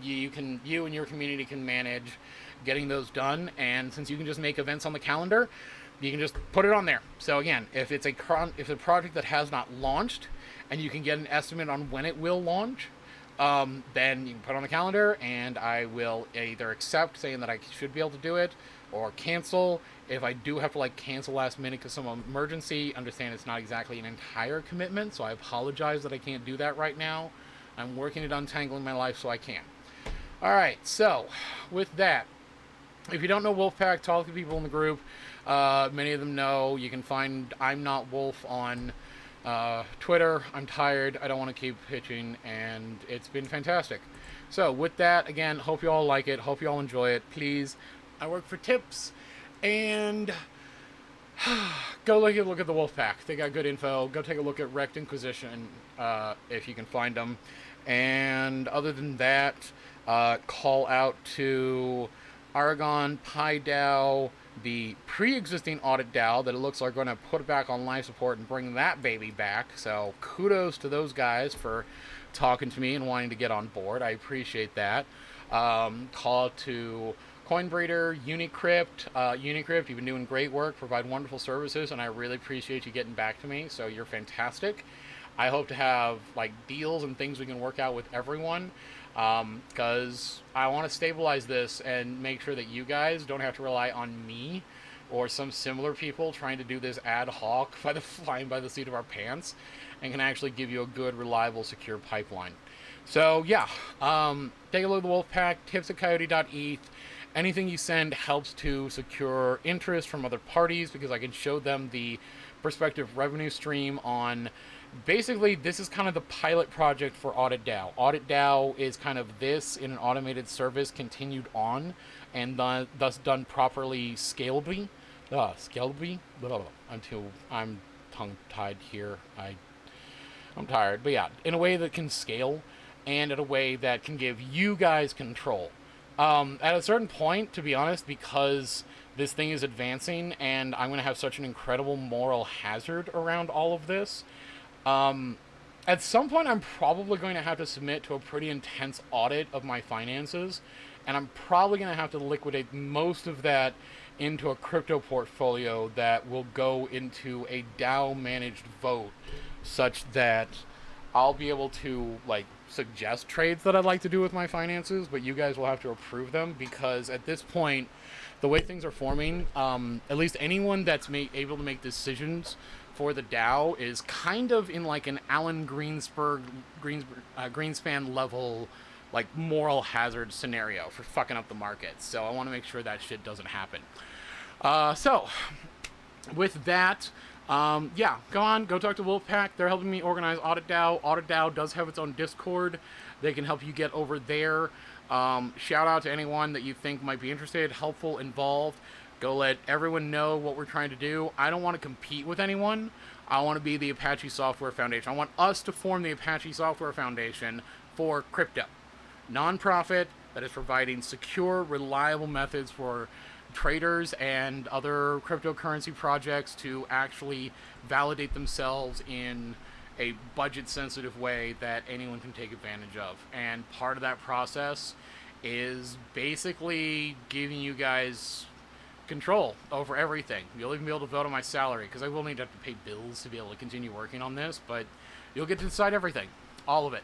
You and your community can manage getting those done. And since you can just make events on the calendar, you can just put it on there. So again, if it's a project that has not launched, and you can get an estimate on when it will launch, then you can put it on the calendar, and I will either accept, saying that I should be able to do it, or cancel. If I do have to cancel last minute because some emergency, understand it's not exactly an entire commitment, so I apologize that I can't do that right now. I'm working at untangling my life so I can. Alright, so with that, if you don't know Wolfpack, talk to people in the group. Many of them know. You can find I'm Not Wolf on Twitter. I'm tired. I don't want to keep pitching, and it's been fantastic. So with that, again, hope you all like it. Hope you all enjoy it. Please, I work for tips, and go look at the Wolfpack. They got good info. Go take a look at Wrecked Inquisition if you can find them. And other than that, call out to Aragon, Pi DAO, the pre-existing audit DAO that it looks like we're going to put back on live support and bring that baby back. So kudos to those guys for talking to me and wanting to get on board. I appreciate that. Call to CoinBreeder, Unicrypt. Unicrypt, you've been doing great work, provide wonderful services, and I really appreciate you getting back to me. So you're fantastic. I hope to have deals and things we can work out with everyone, because I want to stabilize this and make sure that you guys don't have to rely on me or some similar people trying to do this ad hoc flying by the seat of our pants, and can actually give you a good, reliable, secure pipeline. So yeah, take a look at the Wolfpack, tips at coyote.eth. Anything you send helps to secure interest from other parties, because I can show them the prospective revenue stream on. Basically, this is kind of the pilot project for Audit DAO. Audit DAO is kind of this in an automated service continued on, and thus done properly scalably. I'm tongue-tied here. I'm tired. But yeah, in a way that can scale, and in a way that can give you guys control. At a certain point, to be honest, because this thing is advancing, and I'm going to have such an incredible moral hazard around all of this, at some point I'm probably going to have to submit to a pretty intense audit of my finances, and I'm probably going to have to liquidate most of that into a crypto portfolio that will go into a DAO managed vote, such that I'll be able to suggest trades that I'd like to do with my finances, but you guys will have to approve them, because at this point, the way things are forming, at least anyone that's able to make decisions for the DAO is kind of in an Alan Greenspan level moral hazard scenario for fucking up the market. So I want to make sure that shit doesn't happen. So with that, yeah, go talk to Wolfpack. They're helping me organize Audit DAO. Audit DAO does have its own Discord. They can help you get over there. Shout out to anyone that you think might be interested, helpful, involved. Go let everyone know what we're trying to do. I don't want to compete with anyone. I want to be the Apache Software Foundation. I want us to form the Apache Software Foundation for crypto. Nonprofit that is providing secure, reliable methods for traders and other cryptocurrency projects to actually validate themselves in a budget sensitive way that anyone can take advantage of. And part of that process is basically giving you guys control over everything. You'll even be able to vote on my salary, because I will need to have to pay bills to be able to continue working on this, but you'll get to decide everything. All of it.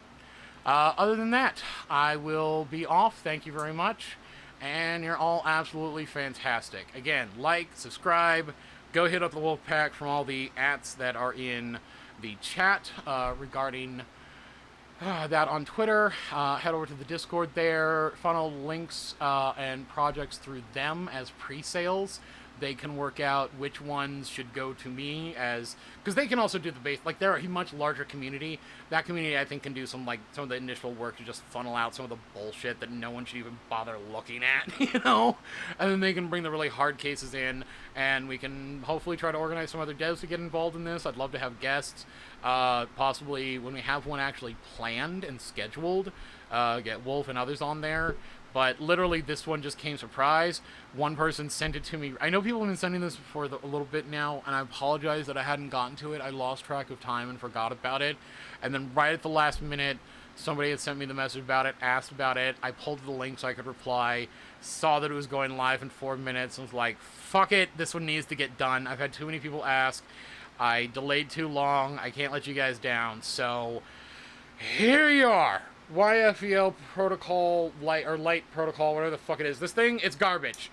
Other than that, I will be off. Thank you very much. And you're all absolutely fantastic. Again, like, subscribe, go hit up the Wolfpack from all the ats that are in the chat regarding that on Twitter. Head over to the Discord there, funnel links and projects through them as pre-sales. They can work out which ones should go to me, as because they can also do the base, like they're a much larger community. That community, I think, can do some of the initial work to just funnel out some of the bullshit that no one should even bother looking at, you know. And then they can bring the really hard cases in, and we can hopefully try to organize some other devs to get involved in this. I'd love to have guests, possibly when we have one actually planned and scheduled, get Wolf and others on there. But literally, this one just came surprise. One person sent it to me. I know people have been sending this for a little bit now, and I apologize that I hadn't gotten to it. I lost track of time and forgot about it. And then right at the last minute, somebody had sent me the message about it, asked about it. I pulled the link so I could reply, saw that it was going live in 4 minutes, and was like, fuck it, this one needs to get done. I've had too many people ask. I delayed too long. I can't let you guys down. So here you are. YFV Protocol, Lite Protocol, whatever the fuck it is. This thing, it's garbage.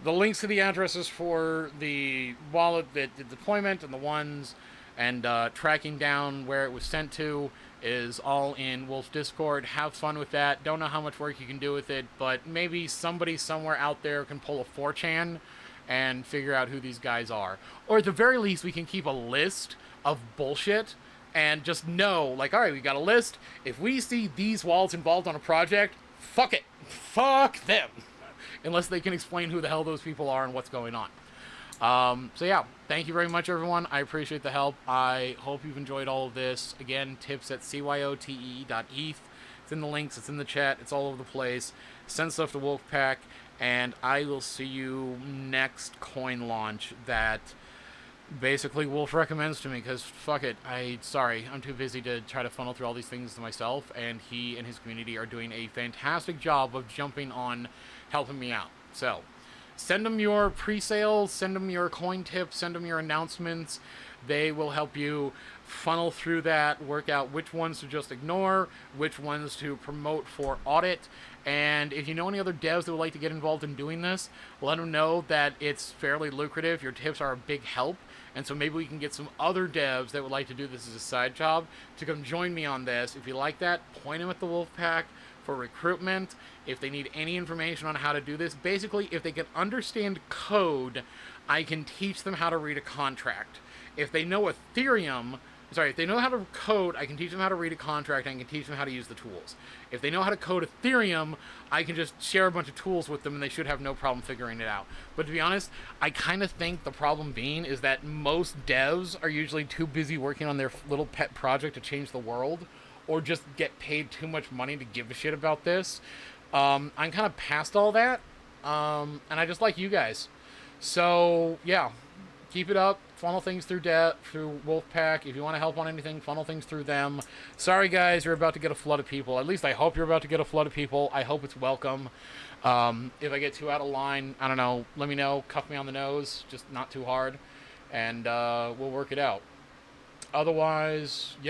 The links to the addresses for the wallet, the deployment, and the ones, and tracking down where it was sent to is all in Wolf's Discord. Have fun with that. Don't know how much work you can do with it, but maybe somebody somewhere out there can pull a 4chan and figure out who these guys are. Or at the very least, we can keep a list of bullshit and just know, like, all right, we got a list. If we see these wallets involved on a project, fuck it. Fuck them. Unless they can explain who the hell those people are and what's going on. So yeah, thank you very much, everyone. I appreciate the help. I hope you've enjoyed all of this. Again, tips at cyote.eth. It's in the links. It's in the chat. It's all over the place. Send stuff to Wolfpack, and I will see you next coin launch that basically Wolf recommends to me, because fuck it, I'm too busy to try to funnel through all these things to myself, and he and his community are doing a fantastic job of jumping on helping me out. So send them your pre-sales, send them your coin tips, send them your announcements. They will help you funnel through that, work out which ones to just ignore, which ones to promote for audit. And if you know any other devs that would like to get involved in doing this, let them know that it's fairly lucrative. Your tips are a big help. And so maybe we can get some other devs that would like to do this as a side job to come join me on this. If you like that, point them at the Wolfpack for recruitment. If they need any information on how to do this, basically, if they can understand code, I can teach them how to read a contract. If they know if they know how to code, I can teach them how to read a contract, and I can teach them how to use the tools. If they know how to code Ethereum, I can just share a bunch of tools with them, and they should have no problem figuring it out. But to be honest, I kind of think the problem being is that most devs are usually too busy working on their little pet project to change the world, or just get paid too much money to give a shit about this. I'm kind of past all that, and I just like you guys. So, yeah, keep it up. Funnel things through Wolfpack. If you want to help on anything, funnel things through them. Sorry, guys, you're about to get a flood of people. At least I hope you're about to get a flood of people. I hope it's welcome. If I get too out of line, I don't know, let me know. Cuff me on the nose, just not too hard, and we'll work it out. Otherwise, yeah.